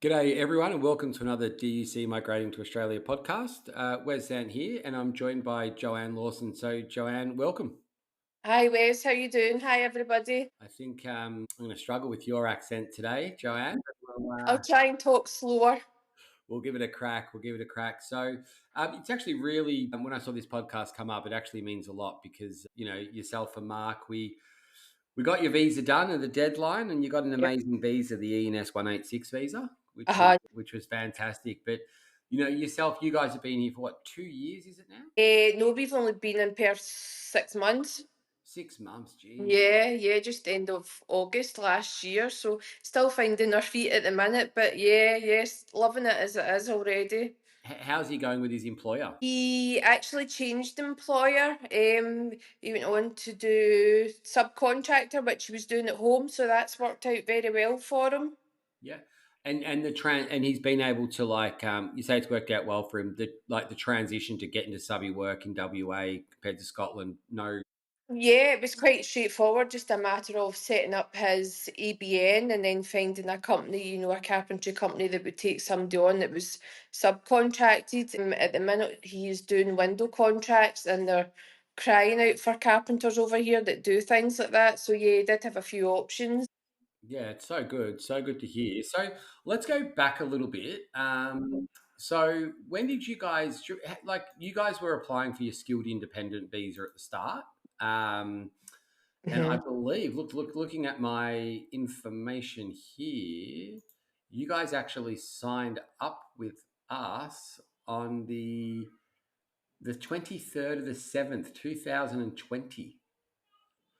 G'day everyone and welcome to another DUC Migrating to Australia podcast. Wes Zant here and I'm joined by Joanne Lawson. So Joanne, welcome. Hi Wes, how you doing? Hi everybody. I think I'm going to struggle with your accent today, Joanne, but I'll try and talk slower. we'll give it a crack. We'll give it a crack. So it's actually really, when I saw this podcast come up, it actually means a lot because, yourself and Mark, we got your visa done at the deadline and you got an Yep. amazing visa, the ENS 186 visa, Uh-huh. which was fantastic. But yourself, you guys have been here for what, 2 years, is it now? No, we've only been in Perth 6 months. 6 months, geez. Yeah, just end of August last year. So still finding our feet at the minute, but yes, loving it as it is already. How's he going with his employer? He actually changed employer. He went on to do subcontractor, which he was doing at home, so that's worked out very well for him. Yeah. And he's been able to, like, you say it's worked out well for him, the transition to get into subby work in WA compared to Scotland. No. Yeah, it was quite straightforward, just a matter of setting up his ABN and then finding a company, a carpentry company that would take somebody on that was subcontracted. At the minute, he's doing window contracts and they're crying out for carpenters over here that do things like that. So, yeah, he did have a few options. Yeah, it's so good. So good to hear. So let's go back a little bit. So when did you guys, like, you guys were applying for your skilled independent visa at the start? And I Mhm. believe, looking at my information here, you guys actually signed up with us on the 23rd of the 7th, 2020.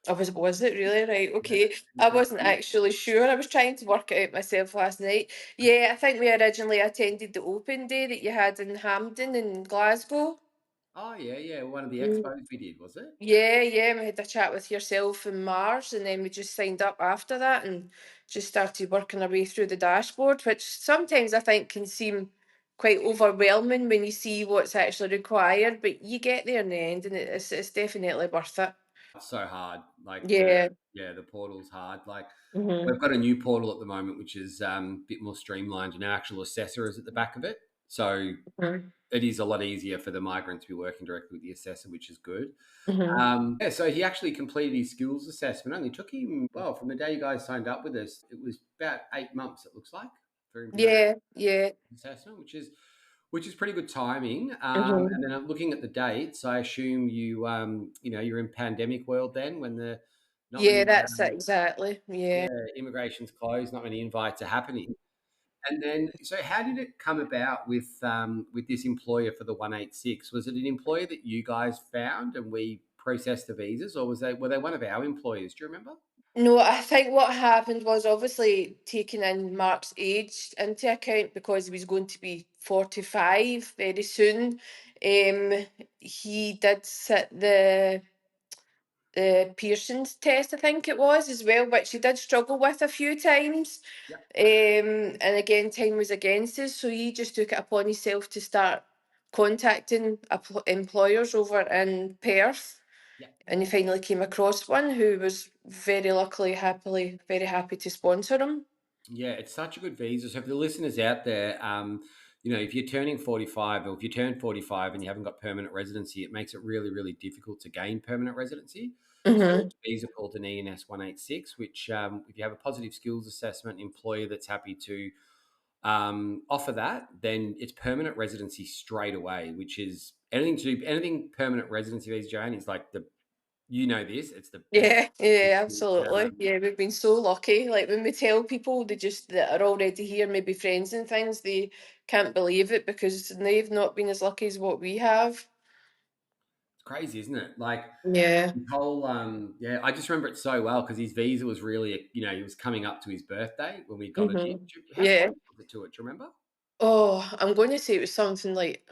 Oh, was it really? Right, Yeah. okay. I wasn't actually sure. I was trying to work it out myself last night. Yeah, I think we originally attended the open day that you had in Hampden in Glasgow. Oh, yeah, yeah. One of the Mm. expos we did, was it? Yeah, we had a chat with yourself and Mars, and then we just signed up after that and just started working our way through the dashboard, which sometimes I think can seem quite overwhelming when you see what's actually required, but you get there in the end, and it's definitely worth it. So hard. Like, Yeah. the portal's hard. Like, Hmm. we've got a new portal at the moment, which is a bit more streamlined, and our actual assessor is at the back of it. So it is a lot easier for the migrant to be working directly with the assessor, which is good. Hmm. Yeah, so he actually completed his skills assessment. Only took him, well, from the day you guys signed up with us, it was about 8 months, it looks like, for him to go Yeah. assessment, which is pretty good timing. Hmm. And then looking at the dates, I assume you're in pandemic world then, when the not Yeah, many that's it exactly. Yeah. immigration's closed, not many invites are happening. And then, so how did it come about with this employer for the 186? Was it an employer that you guys found and we processed the visas, or were they one of our employers? Do you remember? No, I think what happened was obviously taking in Mark's age into account because he was going to be 45 very soon. He did sit the Pearson's test, I think it was as well, which he did struggle with a few times. Yeah, And again, time was against us, so he just took it upon himself to start contacting employers over in Perth. yeah. And he finally came across one who was very luckily, happily, very happy to sponsor him. Yeah, it's such a good visa. So for the listeners out there, if you're turning 45 or if you turn 45 and you haven't got permanent residency, it makes it really, really difficult to gain permanent residency. So Hmm. there's a visa called an ENS 186, which if you have a positive skills assessment employer that's happy to offer that, then it's permanent residency straight away, which is anything permanent residency visa, Joanne, is like this, it's the best. Yeah, absolutely. Um, Yeah, we've been so lucky. Like when we tell people they just that are already here, maybe friends and things, they can't believe it because they've not been as lucky as what we have. it's crazy, isn't it? Like, Yeah. the whole, I just remember it so well because his visa was really, he was coming up to his birthday when we got it in. Hmm. How Yeah. close was it to it? Do you remember? Oh, I'm going to say it was something like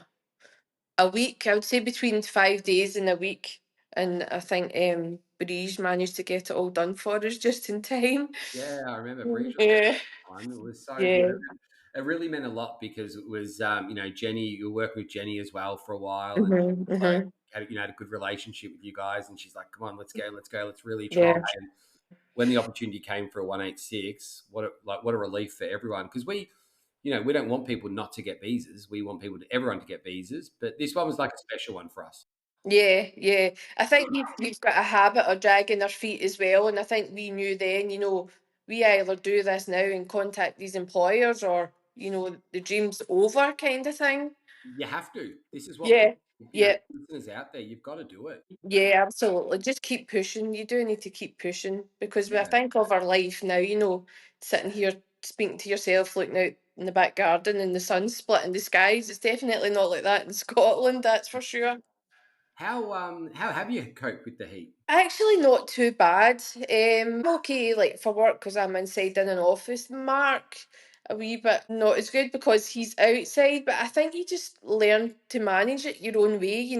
a week. I would say between 5 days and a week. And I think Breege managed to get it all done for us just in time. Yeah, I remember Bridge was Yeah. one. It was so good. Yeah. It really meant a lot because it was, Jenny. You were working with Jenny as well for a while, and Hmm. like Hmm. had a good relationship with you guys. And she's like, "Come on, let's go, let's really try." Yeah. And when the opportunity came for a 186, what a relief for everyone because we don't want people not to get visas. We want everyone to get visas. But this one was like a special one for us. Yeah, yeah. I think we've got a habit of dragging our feet as well, and I think we knew then, we either do this now and contact these employers, or the dream's over, kind of thing. You have to. This is what Yeah, yeah, listeners out there. You've got to do it. yeah, absolutely. Just keep pushing. You do need to keep pushing because when I Yeah. think of our life now, sitting here speaking to yourself, looking out in the back garden and the sun splitting the skies, it's definitely not like that in Scotland, that's for sure. How have you coped with the heat? Actually, not too bad. I'm okay, like for work, because I'm inside in an office. Mark, a wee bit not as good because he's outside, but I think you just learn to manage it your own way.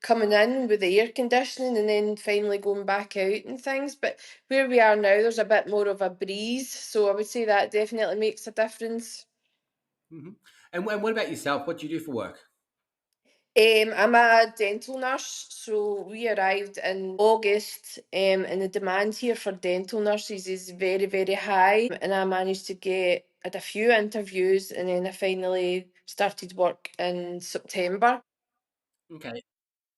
Coming in with the air conditioning and then finally going back out and things. But where we are now, there's a bit more of a breeze, so I would say that definitely makes a difference. Hmm. And what about yourself? What do you do for work? I'm a dental nurse, so we arrived in August, and the demand here for dental nurses is very, very high. And I managed to get had a few interviews, and then I finally started work in September. Okay.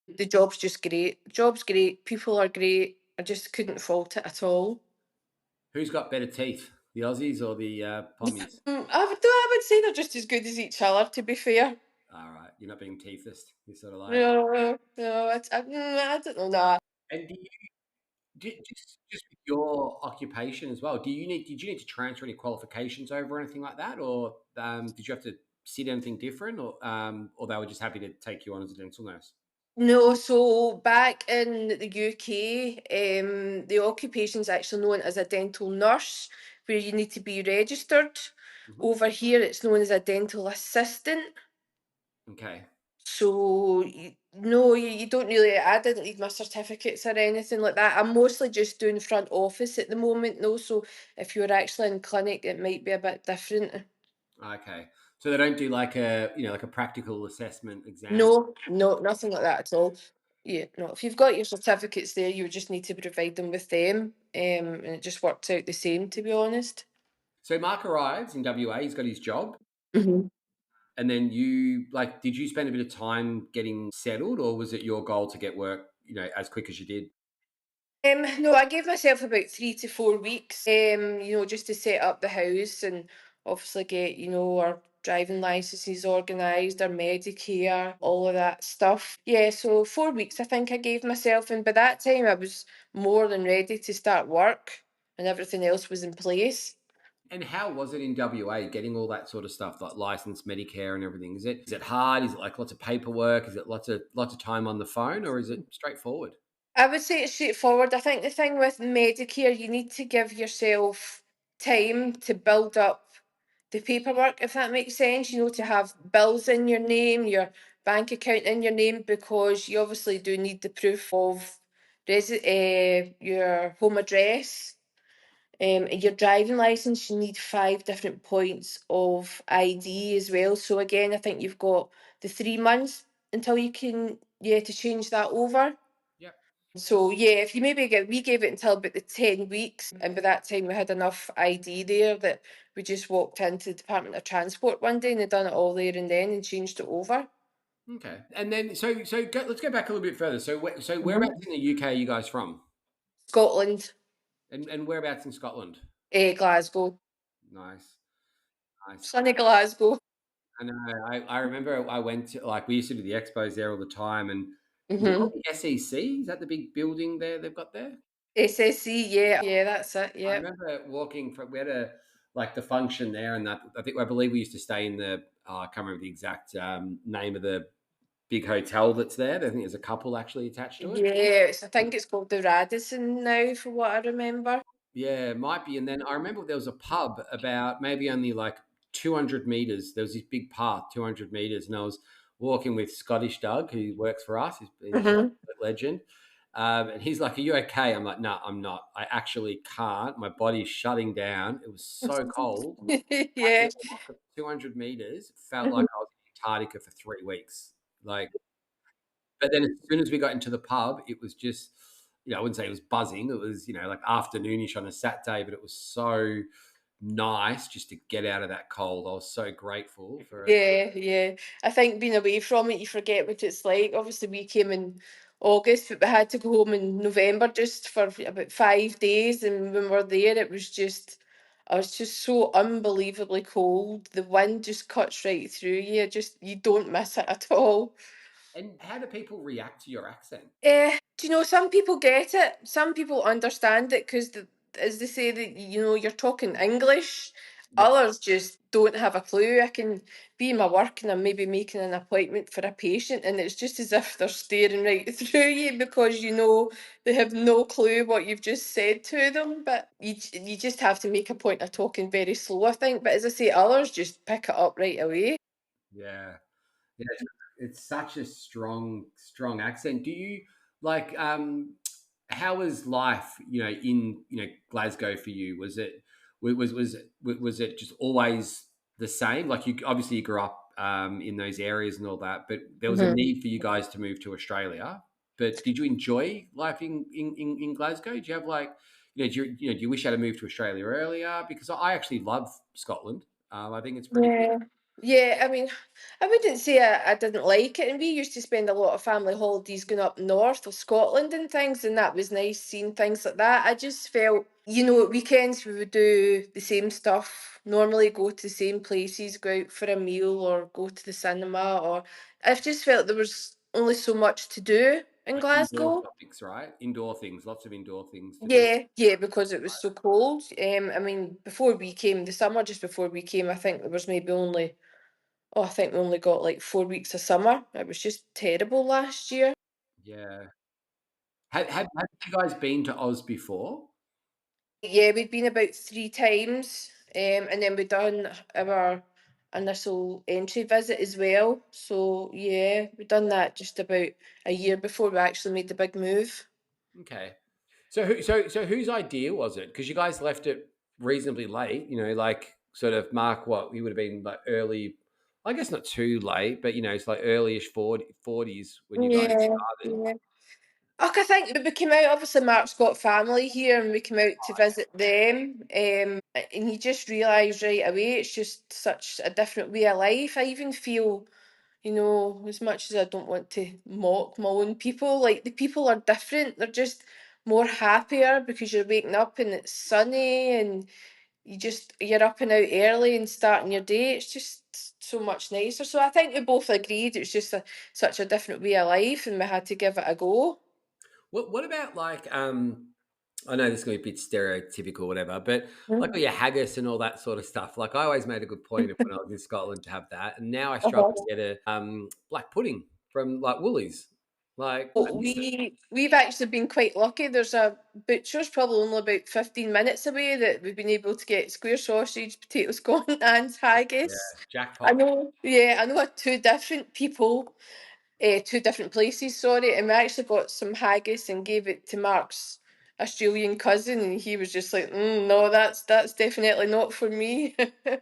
The job's just great. Job's great. People are great. I just couldn't fault it at all. Who's got better teeth, the Aussies or the Pommies? I would say they're just as good as each other. To be fair. All right, you're not being teethist. You're sort of like. No, no, I don't know. Nah. And just with your occupation as well, did you need to transfer any qualifications over or anything like that, or did you have to sit anything different, or they were just happy to take you on as a dental nurse? No, so back in the UK, the occupation's actually known as a dental nurse, where you need to be registered. Hmm. Over here, it's known as a dental assistant. Okay. So, no, you don't really, I didn't need my certificates or anything like that. I'm mostly just doing front office at the moment, though. So, if you're actually in clinic, it might be a bit different. Okay. So they don't do like a practical assessment exam. No, no, nothing like that at all. Yeah, no. If you've got your certificates there, you would just need to provide them with them, and it just works out the same, to be honest. So Mark arrives in WA. He's got his job. Mhm. And then did you spend a bit of time getting settled, or was it your goal to get work, as quick as you did? No, I gave myself about 3 to 4 weeks, just to set up the house and obviously get, our driving licenses organised, our Medicare, all of that stuff. Yeah, so 4 weeks I think I gave myself, and by that time I was more than ready to start work and everything else was in place. And how was it in WA getting all that sort of stuff, like license, Medicare, and everything? Is it hard? Is it like lots of paperwork? Is it lots of time on the phone, or is it straightforward? I would say it's straightforward. I think the thing with Medicare, you need to give yourself time to build up the paperwork, if that makes sense, to have bills in your name, your bank account in your name, because you obviously do need the proof of your home address. Your driving license, you need 5 different points of ID as well. So again, I think you've got the 3 months until you can, yeah, to change that over. Yep. So yeah, if you maybe we gave it until about the 10 weeks, and by that time we had enough ID there that we just walked into the Department of Transport one day and they'd done it all there and then and changed it over. Okay. And then let's go back a little bit further. So Mhm. whereabouts in the UK are you guys from? Scotland, And whereabouts in Scotland? Glasgow, Nice, nice. sunny Glasgow. I know. I remember I went to, like, we used to do the expos there all the time, and is it called Mm-hmm. the SEC? Is that the big building there they've got there? SSC, yeah, yeah, that's it. I Yep. remember walking from we had a like the function there, and that I believe we used to stay in the I can't remember the exact name of the big hotel that's there. I think there's a couple actually attached to it. Yes, I think it's called the Radisson now, for what I remember. Yeah, it might be. And then I remember there was a pub about maybe only like 200 meters. There was this big path, 200 meters, and I was walking with Scottish Doug, who works for us. He's an Hmm. absolute legend. And he's like, "Are you okay?" I'm like, "No, I'm not. I actually can't. My body's shutting down. It was so cold. Yeah. That walk of 200 meters felt like Mhm. I was in Antarctica for 3 weeks. Like, but then as soon as we got into the pub, it was just, I wouldn't say it was buzzing. It was, like afternoonish on a Saturday, but it was so nice just to get out of that cold. I was so grateful for it. Yeah, yeah. I think being away from it, you forget what it's like. Obviously, we came in August, but we had to go home in November just for about 5 days. And when we were there, I was just so unbelievably cold. The wind just cuts right through you. Just, you don't miss it at all. And how do people react to your accent? Do you know, some people get it, some people understand it because, as they say, that you're talking English. Yeah. Others just don't have a clue. I can be in my work and I'm maybe making an appointment for a patient, and it's just as if they're staring right through you because they have no clue what you've just said to them. But you just have to make a point of talking very slow, I think. But as I say, others just pick it up right away. Yeah. Yeah, it's such a strong accent. Do you like how was life, in, Glasgow for you? Was it just always the same? Like, you obviously you grew up in those areas and all that, but there was a Mhm. need for you guys to move to Australia. But did you enjoy life in Glasgow? Do you have like, do you wish you had moved to Australia earlier? Because I actually love Scotland. I think it's pretty good. Yeah. Yeah, I mean, I wouldn't say I didn't like it. And we used to spend a lot of family holidays going up north of Scotland and things, and that was nice seeing things like that. I just felt, at weekends we would do the same stuff, normally go to the same places, go out for a meal or go to the cinema, or I just felt there was only so much to do in Like indoor Glasgow. topics, right? Indoor things, lots of indoor things to do. Yeah, yeah, because it was so cold. I mean, before we came, the summer just before we came, I think there was maybe only Oh, I think we only got like 4 weeks of summer. It was just terrible last year. Yeah. Have you guys been to Oz before? Yeah, we'd been about 3 times, and then we'd done our initial entry visit as well. So yeah, we'd done that just about a year before we actually made the big move. Okay. So whose idea was it? Because you guys left it reasonably late, like sort of Mark, what you would have been like early, I guess not too late, but it's like early-ish 40s when you guys Yeah, started. yeah. I think we came out. Obviously, Mark's got family here, and we came out to visit them. And you just realise right away it's just such a different way of life. I even feel, as much as I don't want to mock my own people, like the people are different. They're just more happier because you're waking up and it's sunny and you're up and out early and starting your day. It's just so much nicer. So I think we both agreed it was just such a different way of life, and we had to give it a go. What about like I know this is going to be a bit stereotypical, whatever, but like Mm. all your haggis and all that sort of stuff. Like I always made a good point of when I was in Scotland to have that, and now I struggle to Uh-huh. get a black pudding from like Woolies. Like I Well, miss it. we've actually been quite lucky. There's a butcher's probably only about 15 minutes away that we've been able to get square sausage, potato scone, and Yeah, haggis. I jackpot. know, yeah, I know two different people, two different places, sorry, and we actually got some haggis and gave it to Mark's Australian cousin, and he was just like, no, that's definitely not for me. I reckon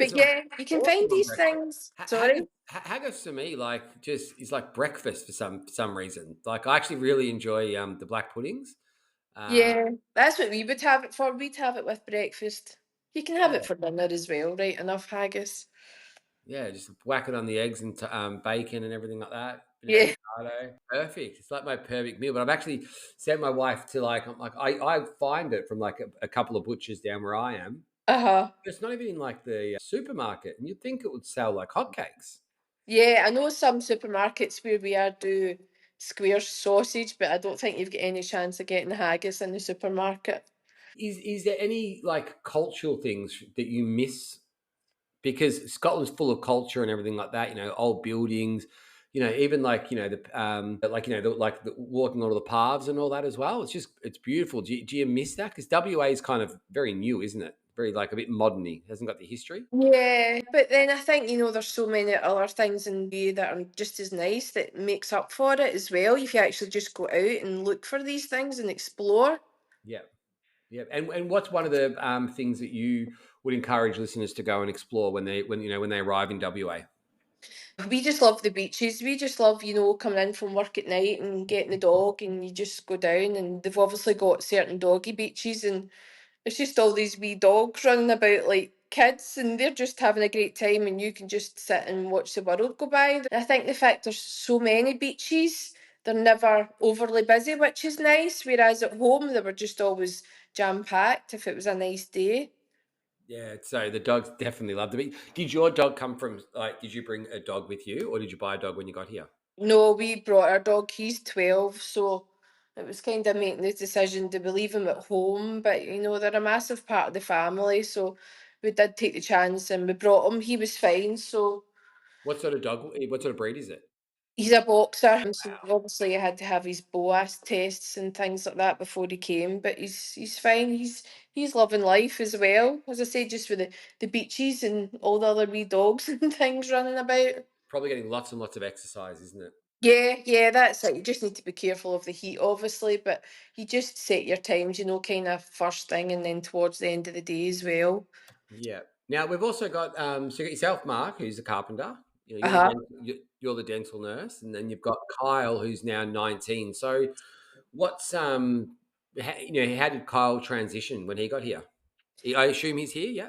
it's But yeah, you can awesome find on these breakfast. things. Sorry. Haggis for me, like just is like breakfast for some reason. Like I actually really enjoy the black puddings. Uh, Yeah, that's what we would have it for. We'd have it with breakfast. You can have yeah, it for dinner as well, right? Enough haggis. yeah, just whack it on the eggs and bacon and everything like that. Bit of Yeah. avocado, perfect. It's like my perfect meal. But I've actually sent my wife to like, I find it from like a couple of butchers down where I am. Uh-huh. It's not even in like the supermarket, and you'd think it would sell like hotcakes. Yeah, I know some supermarkets where we are do square sausage, but I don't think you've got any chance of getting haggis in the supermarket. Is there any like cultural things that you miss, because Scotland's full of culture and everything like that. Old buildings. Even like the like the walking onto the paths and all that as well. It's beautiful. Do you miss that? Because WA is kind of very new, isn't it? Very like a bit moderny. Hasn't got the history. Yeah, but then I think, there's so many other things in the that are just as nice that makes up for it as well. If you actually just go out and look for these things and explore. Yeah, yeah. And what's one of the things that you would encourage listeners to go and explore when they arrive in WA? We just love the beaches. We just love, coming in from work at night and getting the dog and you just go down and they've obviously got certain doggy beaches and It's just all these wee dogs running about like kids, and they're just having a great time, and you can just sit and watch the world go by. And I think the fact there's so many beaches, they're never overly busy, which is nice. Whereas at home, they were just always jam packed if it was a nice day. Yeah, so the dogs definitely love the beach. Did your dog come from like? Did you bring a dog with you, or did you buy a dog when you got here? No, we brought our dog. He's 12, so it was kind of making the decision, do we leave him at home? But they're a massive part of the family, so we did take the chance and we brought him. He was fine, so What sort of dog? What sort of breed is it? he's a boxer. So Wow. obviously, I had to have his BOAS tests and things like that before he came. But he's fine. He's loving life as well. As I say, just with the beaches and all the other wee dogs and things running about. Probably getting lots and lots of exercise, isn't it? Yeah, yeah, that's it. You just need to be careful of the heat, obviously, but you just set your times, kind of first thing and then towards the end of the day as well. Yeah. Now we've also got so you got yourself, Mark, who's a carpenter. Uh-huh. You're the dental nurse, and then you've got Kyle, who's now 19. So what's how did Kyle transition when he got here? I assume he's here. Yeah.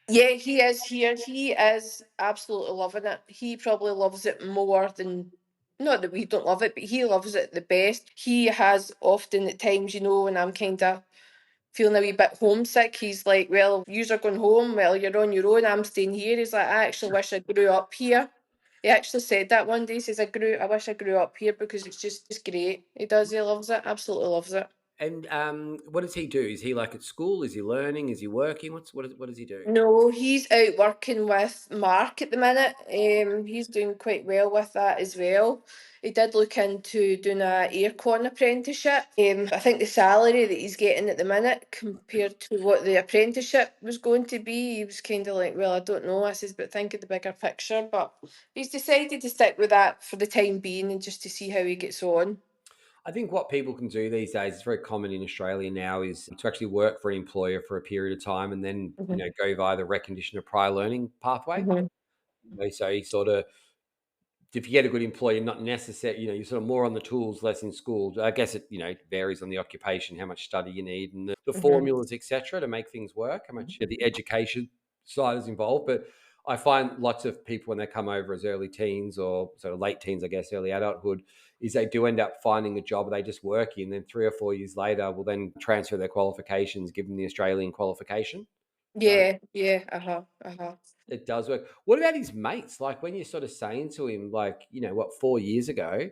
Yeah, he is here. He is absolutely loving it. He probably loves it more than, not that we don't love it, but he loves it the best. He has often at times, when I'm kind of feeling a wee bit homesick, he's like, well, yous are going home, well, you're on your own, I'm staying here. He's like, I actually wish I grew up here. He actually said that one day. He says, I wish I grew up here because it's just great. He does, he loves it, absolutely loves it. And what does he do? Is he like at school? Is he learning? Is he working? What does he do? No, he's out working with Mark at the minute. He's doing quite well with that as well. He did look into doing a aircon apprenticeship. I think the salary that he's getting at the minute compared to what the apprenticeship was going to be, he was kind of like, well, I don't know. I says, but think of the bigger picture. But he's decided to stick with that for the time being and just to see how he gets on. I think what people can do these days, it's very common in Australia now, is to actually work for an employer for a period of time and then, Mhm, go via the recognition of prior learning pathway. mhm, So you sort of, if you get a good employer, not necessary, you're sort of more on the tools, less in school. I guess it, varies on the occupation, how much study you need and the mhm. formulas, etc., to make things work, how much the education side is involved. But I find lots of people when they come over as early teens or sort of late teens, I guess, early adulthood, is they do end up finding a job they just work in. Then 3 or 4 years later, will then transfer their qualifications, give them the Australian qualification. So Yeah, yeah, uh-huh, uh-huh. it does work. What about his mates? Like when you're sort of saying to him, like, what, 4 years ago,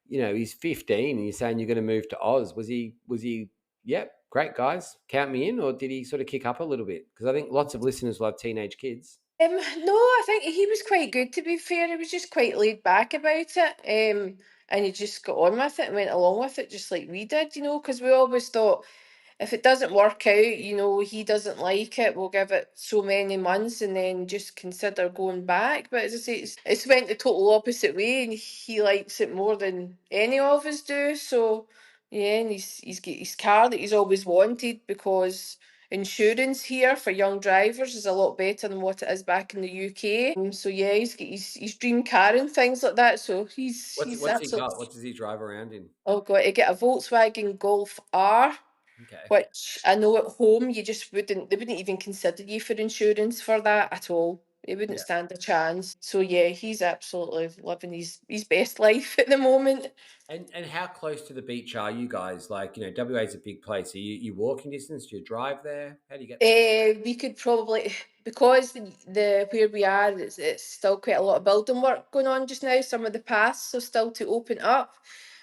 he's 15 and you're saying you're going to move to Oz. Was he, yep, great guys, count me in, or did he sort of kick up a little bit? Because I think lots of listeners will have teenage kids. No, I think he was quite good to be fair. He was just quite laid back about it. And he just got on with it and went along with it just like we did, because we always thought if it doesn't work out, he doesn't like it, we'll give it so many months and then just consider going back. But as I say, it's went the total opposite way and he likes it more than any of us do. So yeah, and he's got his car that he's always wanted because insurance here for young drivers is a lot better than what it is back in the UK. So yeah, he's got his dream car and things like that. So he's What's he absolutely, got? What does he drive around in? oh god, he get a Volkswagen Golf R, Okay. which I know at home you just wouldn't, they wouldn't even consider you for insurance for that at all. They wouldn't Yeah. stand a chance. So yeah, he's absolutely living his best life at the moment. And how close to the beach are you guys? Like, WA is a big place. Are you walking distance? Do you drive there? How do you get there? We could probably, because the where we are, it's still quite a lot of building work going on just now. Some of the paths are still to open up,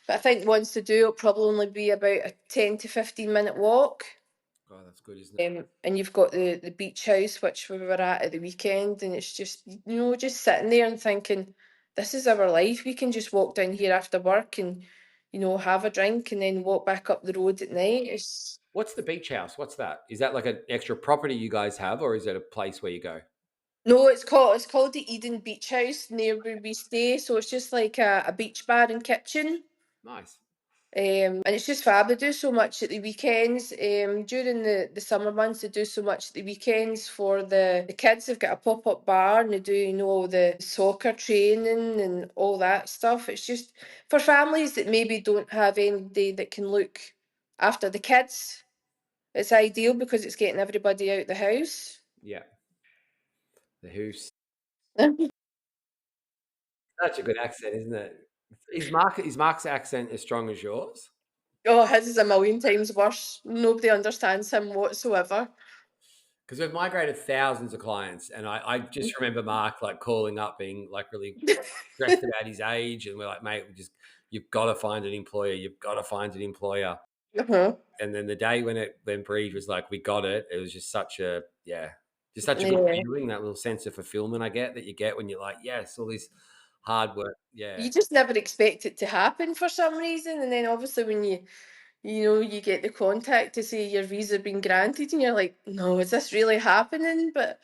but I think once they do, it'll probably only be about a 10 to 15 minute walk. Oh, that's good, isn't it? And you've got the beach house, which we were at the weekend, and it's just just sitting there and thinking, this is our life. We can just walk down here after work and have a drink and then walk back up the road at night. It's What's the beach house? What's that? Is that like an extra property you guys have, or is it a place where you go? No, it's called the Eden Beach House near where we stay. So it's just like a beach bar and kitchen. Nice. And it's just fab. They do so much at the weekends. During the summer months, they do so much at the weekends for the kids. They've got a pop up bar and they do, all the soccer training and all that stuff. It's just for families that maybe don't have anybody that can look after the kids. it's ideal because it's getting everybody out the house. Yeah. The Who's such a good accent, isn't it? Is Mark's accent as strong as yours? Oh, his is a million times worse. Nobody understands him whatsoever. Because we've migrated thousands of clients, and I just remember Mark like calling up, being like really stressed about his age, and we're like, mate, you've got to find an employer. You've got to find an employer. Uh-huh. And then the day when Breed was like, we got it, it was just just such a good Yeah. feeling, that little sense of fulfillment I get that you get when you're like, yes, all this hard work. Yeah. You just never expect it to happen for some reason, and then obviously when you get the contact to say your visa been granted, and you're like, no, is this really happening? But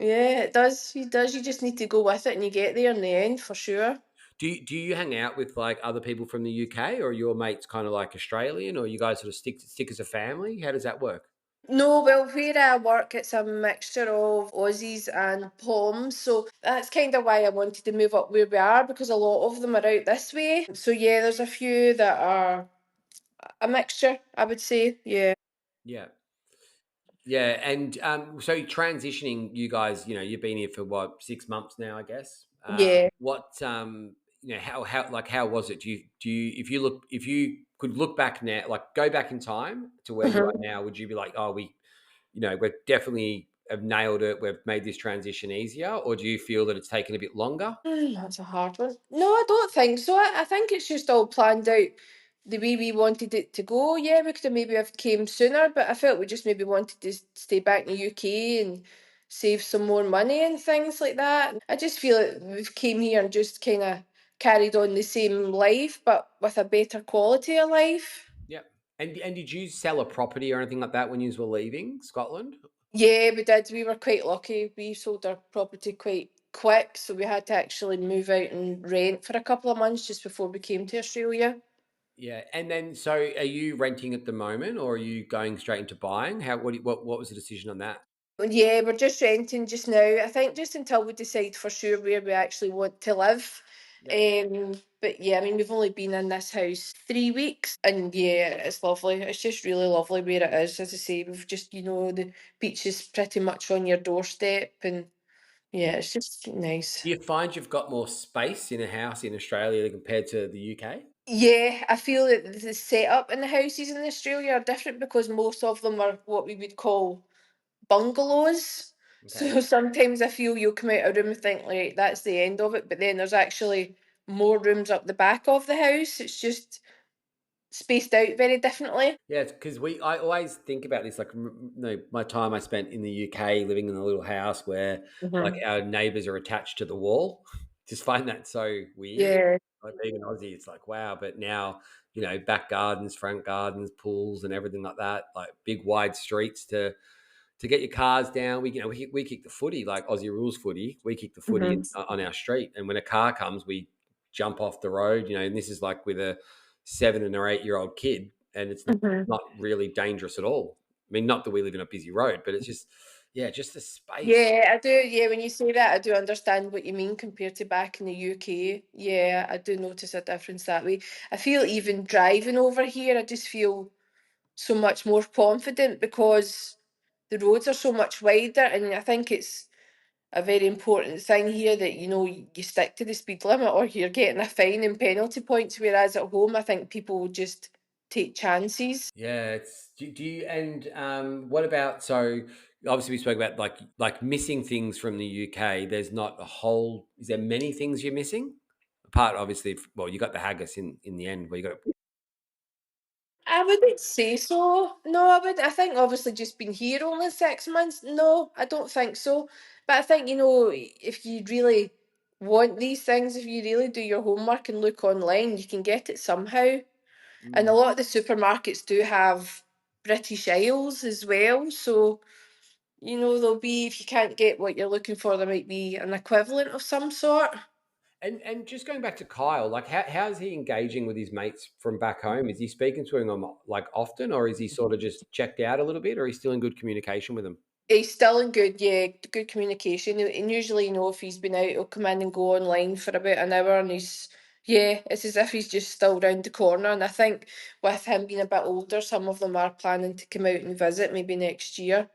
yeah, it does. It does. You just need to go with it, and you get there in the end for sure. Do you hang out with like other people from the UK, or are your mates kind of like Australian, or you guys sort of stick as a family? How does that work? No, well, where I work, it's a mixture of Aussies and Poms, so that's kind of why I wanted to move up where we are because a lot of them are out this way. So yeah, there's a few that are a mixture, I would say. Yeah. Yeah. Yeah, and so transitioning, you guys, you've been here for what, 6 months now, I guess. Yeah. What how was it? If you could look back now, like go back in time to where you are Mhm. now, would you be like, oh, we definitely have nailed it. We've made this transition easier, or do you feel that it's taken a bit longer? That's a hard one. No, I don't think so. I think it's just all planned out the way we wanted it to go. Yeah, we could have maybe have came sooner, but I felt we just maybe wanted to stay back in the UK and save some more money and things like that. I just feel like we've came here and just kind of carried on the same life, but with a better quality of life. Yeah. And did you sell a property or anything like that when you were leaving Scotland? Yeah, we did. We were quite lucky. We sold our property quite quick, so we had to actually move out and rent for a couple of months just before we came to Australia. Yeah, and then so are you renting at the moment, or are you going straight into buying? What was the decision on that? Yeah, we're just renting just now. I think just until we decide for sure where we actually want to live. Yep. But yeah, I mean, we've only been in this house 3 weeks, and yeah, it's lovely. It's just really lovely where it is. As I say, we've just the beach is pretty much on your doorstep, and yeah, it's just nice. Do you find you've got more space in a house in Australia compared to the UK? Yeah, I feel that the setup in the houses in Australia are different because most of them are what we would call bungalows. Okay. So sometimes I feel you'll come out of a room and think, like, that's the end of it, but then there's actually more rooms up the back of the house. It's just spaced out very differently. Yeah, because I always think about this, like, my time I spent in the UK living in a little house where like Hmm. our neighbours are attached to the wall. Just find that so weird. Yeah. Like being an Aussie, it's like wow, but now back gardens, front gardens, pools, and everything like that. Like big wide streets to get your cars down. We kick the footy like Aussie rules footy. We kick the footy Hmm. on our street, and when a car comes, we jump off the road. And this is like with a 7 or 8 year old kid, and it's Hmm. not really dangerous at all. I mean, not that we live in a busy road, but it's just yeah, just the space. Yeah, I do. Yeah, when you say that, I do understand what you mean compared to back in the UK. Yeah, I do notice a difference that way. I feel even driving over here, I just feel so much more confident because the roads are so much wider, and I think it's a very important thing here that you stick to the speed limit or you're getting a fine and penalty points. Whereas at home, I think people will just take chances. Yeah, it's do you and what about so obviously we spoke about like missing things from the UK. There's not a whole is there many things you're missing? Apart obviously well, you got the haggis in the end where you got I wouldn't say so. No, I would. I think obviously just been here only 6 months. No, I don't think so. But I think if you really want these things, if you really do your homework and look online, you can get it somehow. And a mm. lot of the supermarkets do have British Isles as well. So, there'll be, if you can't get what you're looking for, there might be an equivalent of some sort. And just going back to Kyle, like how's he engaging with his mates from back home? Is he speaking to them like often, or is he sort of just checked out a little bit, or he's still in good communication with them? He's still in good, yeah, good communication. And usually, if he's been out, he'll come in and go online for about an hour and Yeah, it's as if he's just still round the corner. And I think with him being a bit older, some of them are planning to come out and visit maybe next year.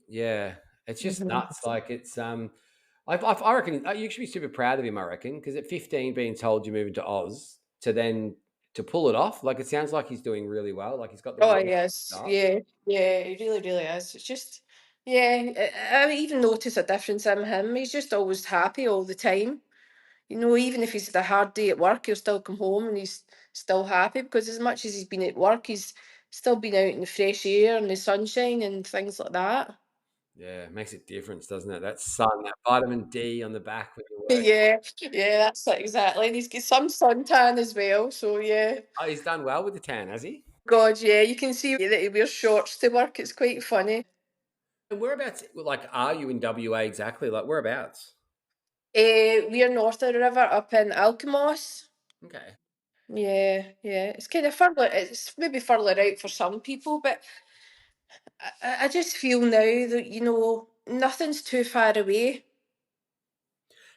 Yeah, it's just Mhm. nuts. Like I reckon you should be super proud of him. I reckon because at 15, being told you're moving to Oz to then to pull it off, like it sounds like he's doing really well. Like he's got the Oh, right yes. start. Yeah, yeah, he really, really is. It's just, yeah, I even notice a difference in him. He's just always happy all the time. You know, even if he's had a hard day at work, he'll still come home and he's still happy because as much as he's been at work, he's still been out in the fresh air and the sunshine and things like that. Yeah, it makes a difference, doesn't it? That sun, that vitamin D on the back when you work. Yeah, yeah, that's it exactly. And he's got some suntan as well, so yeah. Oh, he's done well with the tan, has he? God, yeah, you can see that he wears shorts to work. It's quite funny. And whereabouts, like, are you in WA exactly? Like, whereabouts? We're north of the river up in Alkimos. Okay. Yeah, yeah. It's kind of further, it's maybe further out for some people, but I just feel now that, nothing's too far away.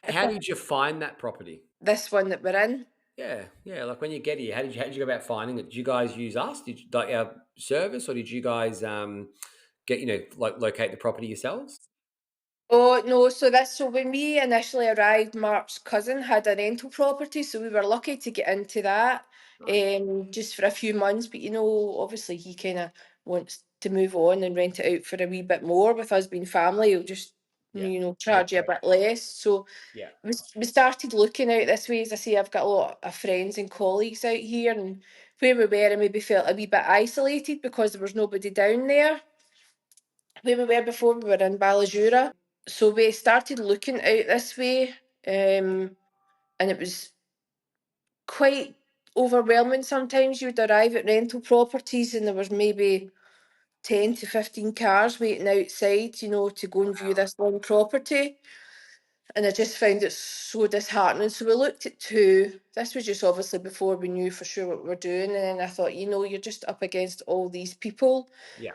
How did you find that property? This one that we're in. Yeah, yeah. Like when you get here, how did you go about finding it? Did you guys use us? Did you like our service, or did you guys get like locate the property yourselves? Oh no, so when we initially arrived, Mark's cousin had a rental property, so we were lucky to get into that Nice. just for a few months. But obviously he kind of wants to move on and rent it out for a wee bit more. With us being family, he'll just Yeah. More charge you a correct. bit less. So Yeah. we started looking out this way. As I say, I've got a lot of friends and colleagues out here, and where we were, I maybe felt a wee bit isolated because there was nobody down there. Where we were before, we were in Ballajura. So we started looking out this way, and it was quite overwhelming. Sometimes you'd arrive at rental properties and there was maybe 10 to 15 cars waiting outside, to go and view this one property. And I just found it so disheartening. So we looked at two. This was just obviously before we knew for sure what we were doing. And then I thought, you're just up against all these people. Yeah.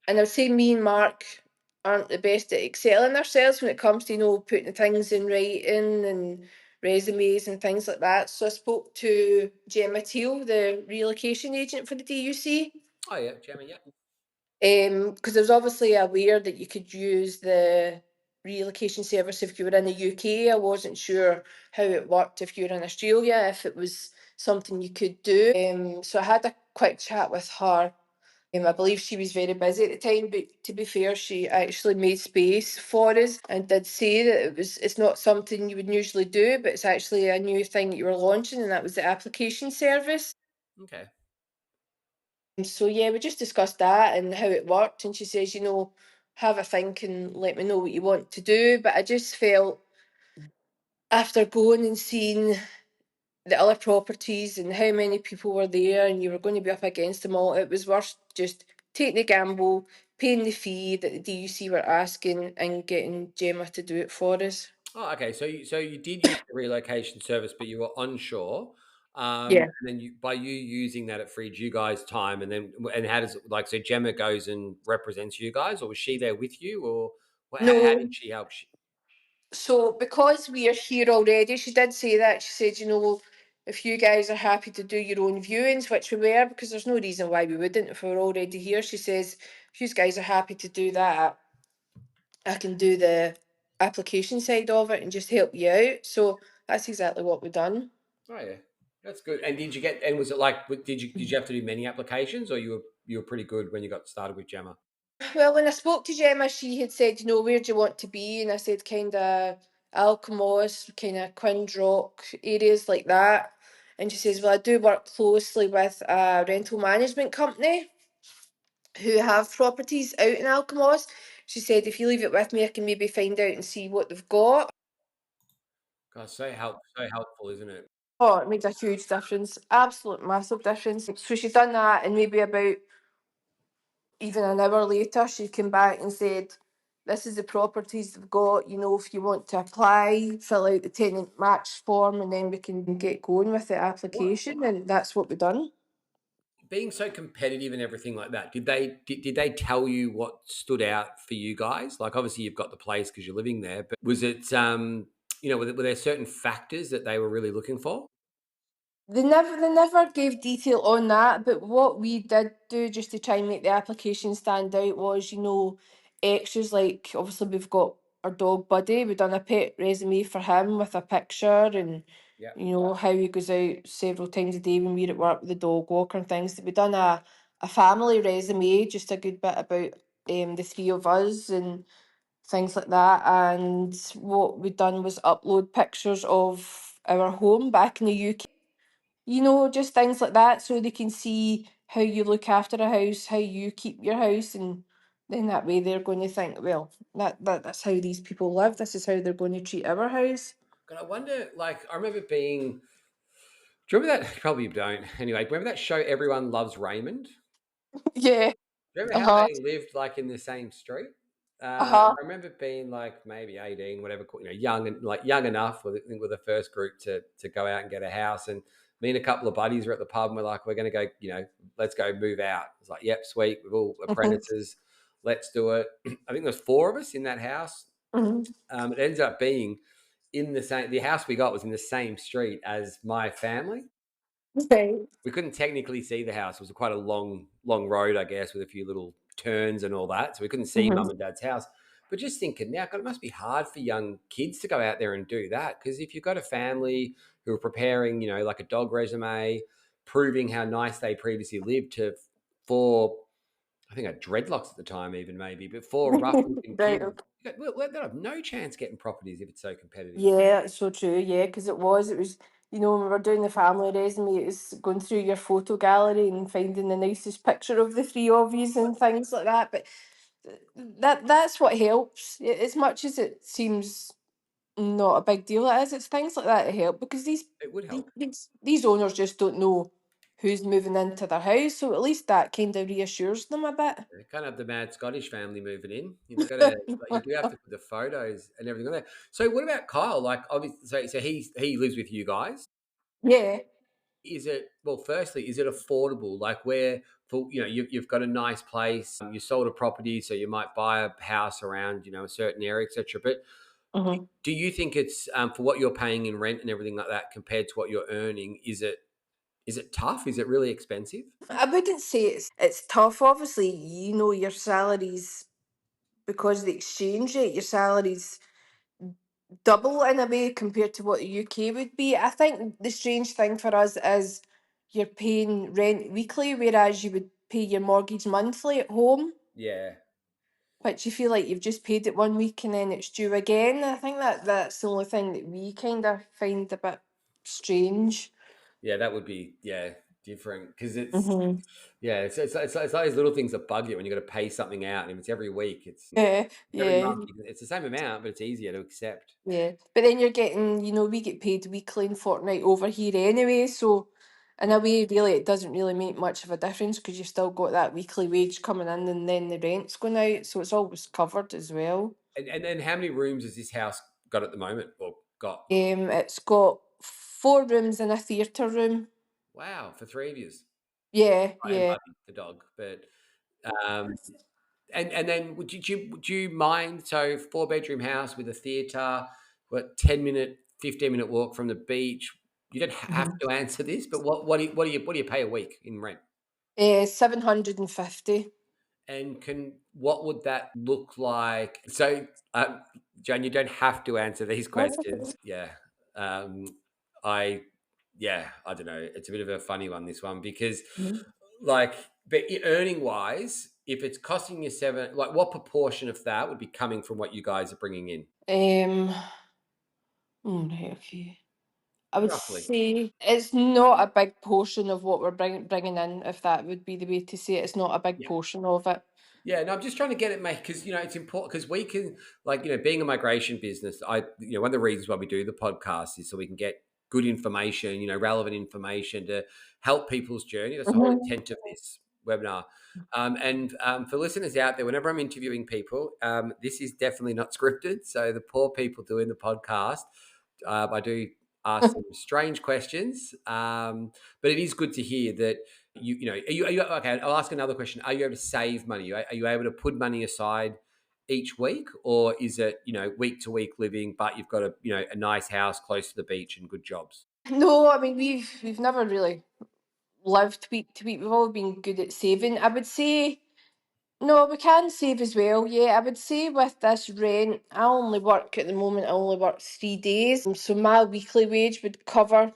And I'd say me and Mark aren't the best at excelling ourselves when it comes to, putting things in writing and resumes and things like that. So I spoke to Gemma Teale, the relocation agent for the DUC, Oh yeah, Gemma. Yeah. because I was obviously aware that you could use the relocation service if you were in the UK. I wasn't sure how it worked if you were in Australia, if it was something you could do. So I had a quick chat with her. I believe she was very busy at the time, but to be fair, she actually made space for us and did say that it's not something you would usually do, but it's actually a new thing that you were launching, and that was the application service. Okay. So yeah, we just discussed that and how it worked, and she says, have a think and let me know what you want to do. But I just felt after going and seeing the other properties and how many people were there and you were going to be up against them all, it was worth just taking the gamble, paying the fee that the DUC were asking and getting Gemma to do it for us. Oh, okay. So you did use the relocation service, but you were unsure. Yeah. And then by you using that, it freed you guys time. And how does it like? So Gemma goes and represents you guys, or was she there with you, or how did No, she help? so because we are here already, she did say that. She said, if you guys are happy to do your own viewings, which we were, because there's no reason why we wouldn't if we're already here. She says, if you guys are happy to do that, I can do the application side of it and just help you out. So that's exactly what we've done. Oh yeah, that's good. And did you get? And was it like? Did you have to do many applications, or you were pretty good when you got started with Gemma? Well, when I spoke to Gemma, she had said, where do you want to be? And I said, kind of Alcamos, kind of Quindrock, areas like that. And she says, well, I do work closely with a rental management company who have properties out in Alcamos. She said, if you leave it with me, I can maybe find out and see what they've got. God, so helpful, isn't it? Oh, it makes a huge difference, absolute massive difference. So she done that, and maybe about even an hour later, she came back and said, this is the properties they've got. If you want to apply, fill out the tenant match form, and then we can get going with the What application. And that's what we've done. being so competitive and everything like that? Did they tell you what stood out for you guys? Like obviously you've got the place because you're living there, but was it were there certain factors that they were really looking for? They never gave detail on that, but what we did do just to try and make the application stand out was, extras like obviously we've got our dog Buddy. We've done a pet resume for him with a picture and Yeah. how he goes out several times a day when we're at work with the dog walker and things. We've done a family resume, just a good bit about the three of us and things like that. And what we've done was upload pictures of our home back in the UK, just things like that, so they can see how you look after a house, how you keep your house, and then that way they're going to think, well, that's how these people live. This is how they're going to treat our house. God, I wonder, like, I remember being, do you remember that? Probably you don't. Anyway, remember that show, Everyone Loves Raymond? Yeah. Remember Uh how huh. they lived like in the same street? Uh huh. I remember being like maybe 18, whatever, young and like young enough with, I think we're the first group to go out and get a house. And me and a couple of buddies were at the pub and we're like, we're going to go, let's go move out. It's like, yep, sweet. We're all Mhm. apprentices. Let's do it. I think there's four of us in that house. Mhm. It ends up being the house we got was in the same street as my family. Right. We couldn't technically see the house. It was quite a long road, I guess, with a few little turns and all that. So we couldn't see Mhm. mum and dad's house. But just thinking now, God, it must be hard for young kids to go out there and do that. Because if you've got a family who are preparing, like a dog resume, proving how nice they previously lived to four, I think I had dreadlocks at the time, even maybe, but four rough looking Right. kids, Okay. they'll have no chance getting properties if it's so competitive. Yeah, it's so true. Yeah, because it was, when we were doing the family resume, it was going through your photo gallery and finding the nicest picture of the three of yous and things like that. But that's what helps. As much as it seems not a big deal, it is. It's things like that that help because these It would these help. these, these owners just don't know who's moving into their house, so at least that kind of reassures them a bit. You can't have the mad Scottish family moving in. You've got to, like, you do have to put the photos and everything on there. So, what about Kyle? Like, obviously, so he lives with you guys. Yeah. Is it well? Firstly, is it affordable? Like, where for you've got a nice place, you sold a property, so you might buy a house around a certain area, etc. But Mhm. do you think it's for what you're paying in rent and everything like that compared to what you're earning? Is it tough? Is it really expensive? I wouldn't say it's tough. Obviously, your salaries, because of the exchange rate, your salaries double in a way compared to what the UK would be. I think the strange thing for us is you're paying rent weekly, whereas you would pay your mortgage monthly at home, Yeah, which you feel like you've just paid it one week and then it's due again. I think that's the only thing that we kind of find a bit strange. yeah, that would be different because it's Hmm. yeah, it's like those little things that bug you when you got to pay something out, and if it's every week, it's Yeah, every yeah. month. It's the same amount, but it's easier to accept. Yeah, but then you're getting, we get paid weekly and fortnight over here anyway, so in Yeah, a way, really, it doesn't really make much of a difference because you've still got that weekly wage coming in and then the rent's going out, so it's always covered as well. and then how many rooms has this house got at the moment, or got? It's got four rooms and a theatre room. Wow, for three of yous. Yeah, And yeah. Buddy, the dog, but um, and then would you mind? So four-bedroom house with a theatre, what 10-minute, 15-minute walk from the beach. You don't have Mhm. to answer this, but what do you pay a week in rent? 750. And what would that look like? So, Jan, you don't have to answer these questions. Yeah, um, I I don't know. It's a bit of a funny one, this one, because like, but earning wise, if it's costing you seven, like, what proportion of that would be coming from what you guys are bringing in, Um, right, okay. I would roughly? say it's not a big portion of what we're bringing in, if that would be the way to say it. It's not a big portion of it. Yeah, no, I'm just trying to get it, mate, because it's important because we can, like, being a migration business. One of the reasons why we do the podcast is so we can get good information, relevant information to help people's journey. That's the whole Mhm. intent of this webinar. And for listeners out there, whenever I'm interviewing people, this is definitely not scripted. So the poor people doing the podcast, I do ask some strange questions, but it is good to hear that are you okay? I'll ask another question. Are you able to save money? Are you able to put money aside each week, or is it week to week living, but you've got a nice house close to the beach and good jobs? No, I mean we've never really lived week to week. We've all been good at saving. I would say no, we can save as well. Yeah, I would say with this rent, I only work at the moment. I only work 3 days, so my weekly wage would cover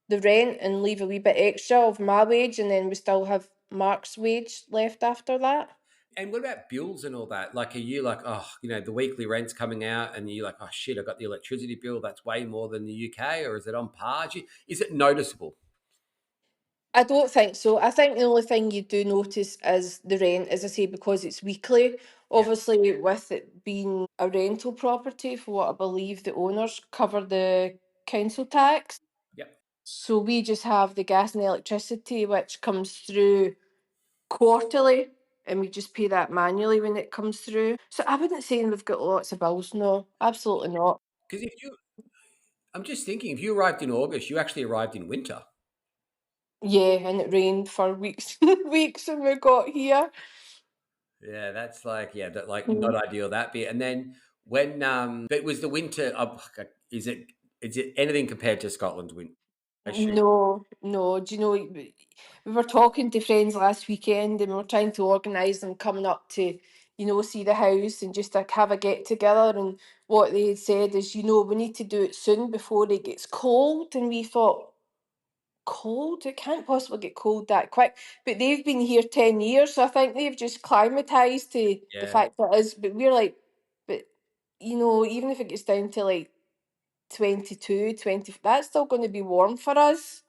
the rent and leave a wee bit extra of my wage, and then we still have Mark's wage left after that. And what about bills and all that? Like, are you like, oh, the weekly rent's coming out, and you're like, oh shit, I got the electricity bill. That's way more than the UK, or is it on par? Is it noticeable? I don't think so. I think the only thing you do notice is the rent, as I say, because it's weekly. Yeah, Obviously, with it being a rental property, for what I believe the owners cover the council tax. yep. So we just have the gas and electricity, which comes through quarterly, and we just pay that manually when it comes through. So I wouldn't say we've got lots of bills. No, absolutely not. Because I'm just thinking, if you arrived in August, you actually arrived in winter. Yeah, and it rained for weeks, weeks when we got here. Yeah, that's like, yeah, that like not Mm. ideal that bit. And then when, but was the winter? Is it anything compared to Scotland winter? I assume. No, no. Do you know, we were talking to friends last weekend and we were trying to organise them coming up to, see the house and just like have a get together. And what they had said is, we need to do it soon before it gets cold. And we thought, cold? It can't possibly get cold that quick. But they've been here 10 years, so I think they've just climatised to the Yeah, fact that it is. But we're like, but, even if it gets down to like 22, 20, that's still going to be warm for us.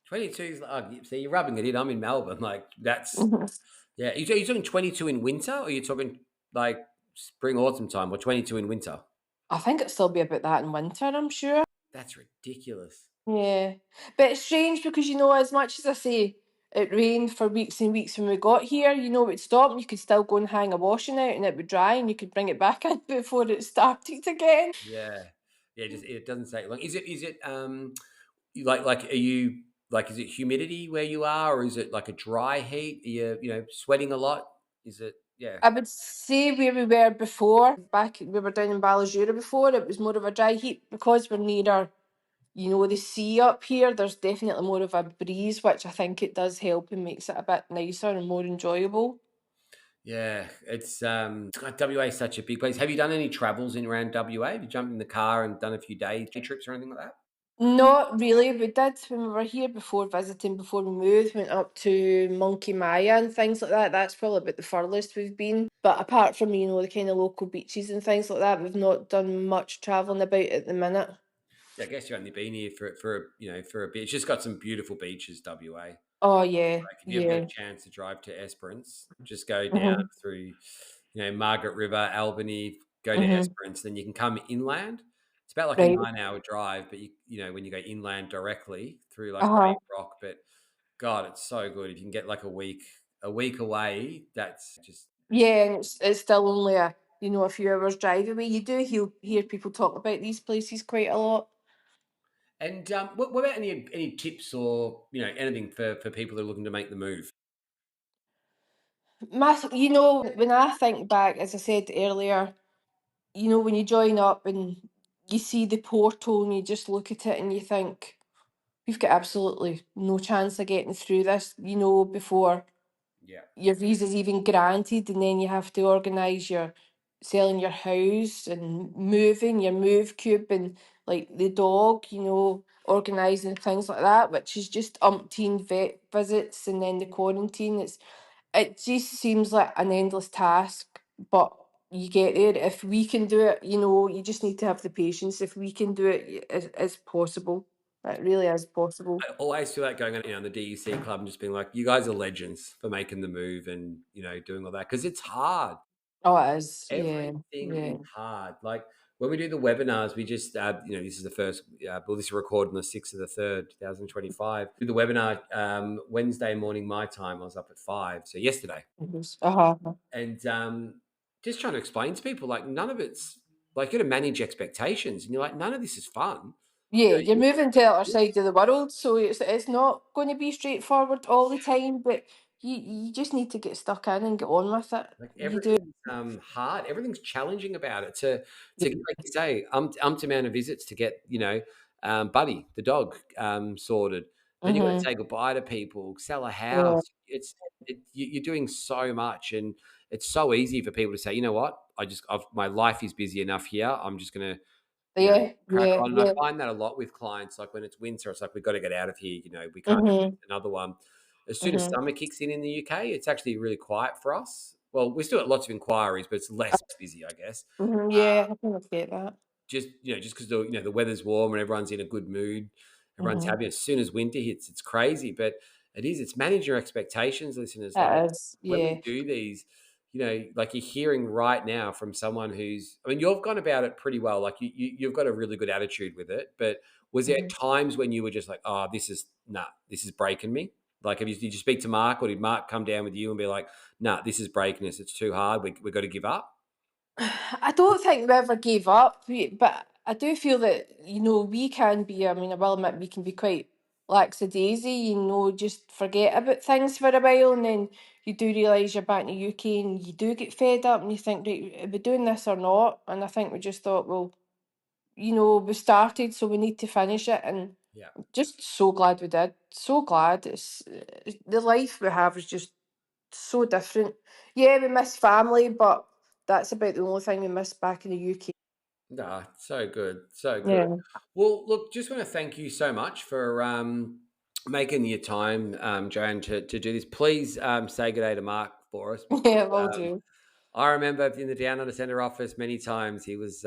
22 is. See, you're rubbing it in. I'm in Melbourne. Like that's Mhm. yeah. Are you talking 22 in winter, or are you talking like spring autumn time, or 22 in winter? I think it'll still be about that in winter, I'm sure. That's ridiculous. Yeah. But it's strange because, as much as I say it rained for weeks and weeks when we got here, it would stop and you could still go and hang a washing out and it would dry and you could bring it back in before it started again. Yeah, yeah. Just it doesn't take long. Is it like are you like is it humidity where you are, or is it like a dry heat? Are you sweating a lot? Is it yeah? I would say where we were before, back we were down in Ballajura before, it was more of a dry heat because we're nearer, the sea up here. There's definitely more of a breeze, which I think it does help and makes it a bit nicer and more enjoyable. Yeah, God, WA is such a big place. Have you done any travels in around WA? Have you jumped in the car and done a few day trips or anything like that? Not really. We did when we were here before visiting, before we moved, went up to Monkey Maya and things like that. That's probably about the furthest we've been. But apart from, the kind of local beaches and things like that, we've not done much travelling about at the minute. Yeah, I guess you've only been here for a bit. It's just got some beautiful beaches, WA. Like Oh yeah, if you ever get yeah. a chance to drive to Esperance, just go down Mhm, through Margaret River, Albany, go to mhm. Esperance, then you can come inland. It's about like a Right. 9 hour drive, but when you go inland directly through like Uh-huh. Reef Rock, but God, it's so good. If you can get like a week away, that's just Yeah, and it's still only a few hours drive away. You do hear people talk about these places quite a lot. and what about any tips or anything for people that are looking to make the move? When I think back, as I said earlier, when you join up and you see the portal and you just look at it and you think, we've got absolutely no chance of getting through this, before Yeah. your visa's even granted, and then you have to organise your selling your house and moving your move cube and like the dog, organising things like that, which is just umpteen vet visits and then the quarantine. It just seems like an endless task, but you get there. If we can do it, you just need to have the patience. If we can do it, it's possible. It really is possible. I always feel like going on the DUC club and just being like, you guys are legends for making the move and doing all that because it's hard. Oh, it is. Yeah, Everything yeah. is hard. Like when we do the webinars, we just this is the first. Well, this is recorded on the 6th of the 3rd, 2025. Do the webinar Wednesday morning my time. I was up at 5, so yesterday, Uh-huh. and just trying to explain to people like none of it's like you got to manage expectations, and you're like none of this is fun. Yeah, you're You moving to the other side of the world, so it's not going to be straightforward all the time, but you just need to get stuck in and get on with it. Like You do. everything's hard. Everything's challenging about it. To Yeah. get, like you say, umpty amount of visits to get Buddy, the dog, sorted. Then you've got to Mhm. say goodbye to people, sell a Yeah. house. You're doing so much, and it's so easy for people to say, you know what, my life is busy enough here. I'm just gonna, Yeah. crack Yeah. on. And I Yeah. find that a lot with clients. Like when it's winter, it's like we've got to get out of here. We can't do Mhm. another one. As soon as Mhm. summer kicks in the UK, it's actually really quiet for us. Well, we still got lots of inquiries, but it's less busy, I guess. Mhm. Yeah. I can get that. Just because the weather's warm and everyone's in a good mood, everyone's Mhm. happy. As soon as winter hits, it's crazy, but it's manage your expectations, listeners. Like It is. when we Yeah. do these, like you're hearing right now from someone who's, I mean, you've gone about it pretty well. Like you've got a really good attitude with it. But was there Mhm. times when you were just like, oh, this is breaking me? Like, did you speak to Mark, or did Mark come down with you and be like, nah, this is breaking us. It's too hard. We've got to give up. I don't think we ever gave up, but I do feel that we can be. I mean, I will admit we can be quite lackadaisy. Just forget about things for a while, and then you do realise you're back in the UK, and you do get fed up, and you think, right, are we doing this or not? And I think we just thought, well, we started, so we need to finish it, and Yeah. I'm just so glad we did. So glad. The life we have is just so different. Yeah, we miss family, but that's about the only thing we miss back in the UK. Ah, so good, so good. Yeah. Well, look, just want to thank you so much for making your time, Joanne, to do this. Please say good day to Mark for us, because Yeah, will do. I remember in the Down Under Centre office many times he was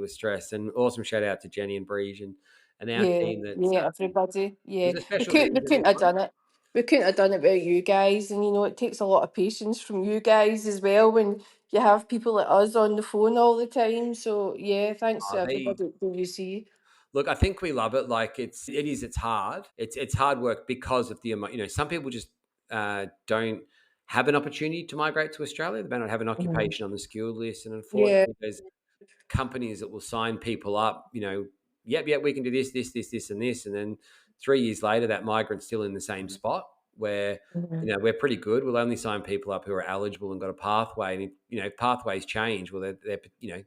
stressed. And awesome shout out to Jenny and Breege and our Yeah, team. That yeah, everybody. was Yeah. a We special couldn't we visa this couldn't have one. done it. We couldn't have done it without you guys. And it takes a lot of patience from you guys as well when you have people like us on the phone all the time. So yeah, thanks to They everybody at DUC. Look, I think we love it. Like it's hard. It's hard work because of the some people just don't have an opportunity to migrate to Australia. They may not have an Mhm. occupation on the skilled list, and Yeah. unfortunately, there's companies that will sign people up. Yep, we can do this, this, this, this, and this, and then 3 years later, that migrant's still in the same spot where Mhm. we're pretty good. We'll only sign people up who are eligible and got a pathway. And if pathways change, well,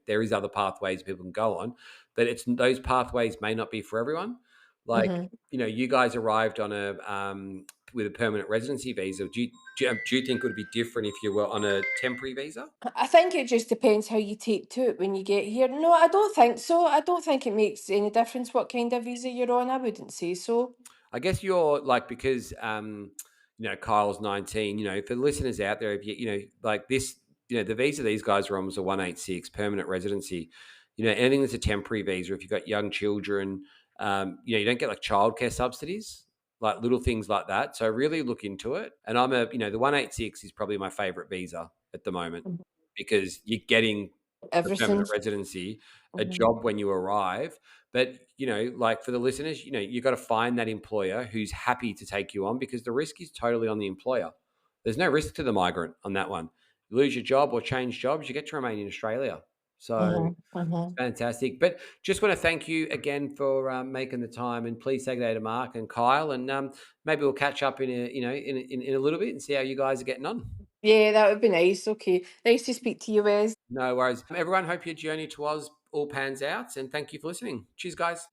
there is other pathways people can go on, but it's those pathways may not be for everyone. Like Mhm. you guys arrived on a with a permanent residency visa. Do you think it would be different if you were on a temporary visa? I think it just depends how you take to it when you get here. No, I don't think so. I don't think it makes any difference what kind of visa you're on. I wouldn't say so. I guess you're like, because Kyle's 19. For the listeners out there, if like this, the visa these guys are on was a 186 permanent residency. Anything that's a temporary visa, if you've got young children, you don't get like childcare subsidies, like little things like that. So really look into it. And the 186 is probably my favorite visa at the moment, Mhm. because you're getting a Everything. permanent residency, a Mhm. job when you arrive. But, like for the listeners, you've got to find that employer who's happy to take you on, because the risk is totally on the employer. There's no risk to the migrant on that one. You lose your job or change jobs, you get to remain in Australia. So Mhm. it's Mhm. fantastic. But just want to thank you again for making the time, and please say good day to Mark and Kyle, and maybe we'll catch up in a little bit and see how you guys are getting on. Yeah, that would be nice. Okay. Nice to speak to you, Wes. No worries. Everyone, hope your journey to Oz all pans out, and thank you for listening. Cheers, guys.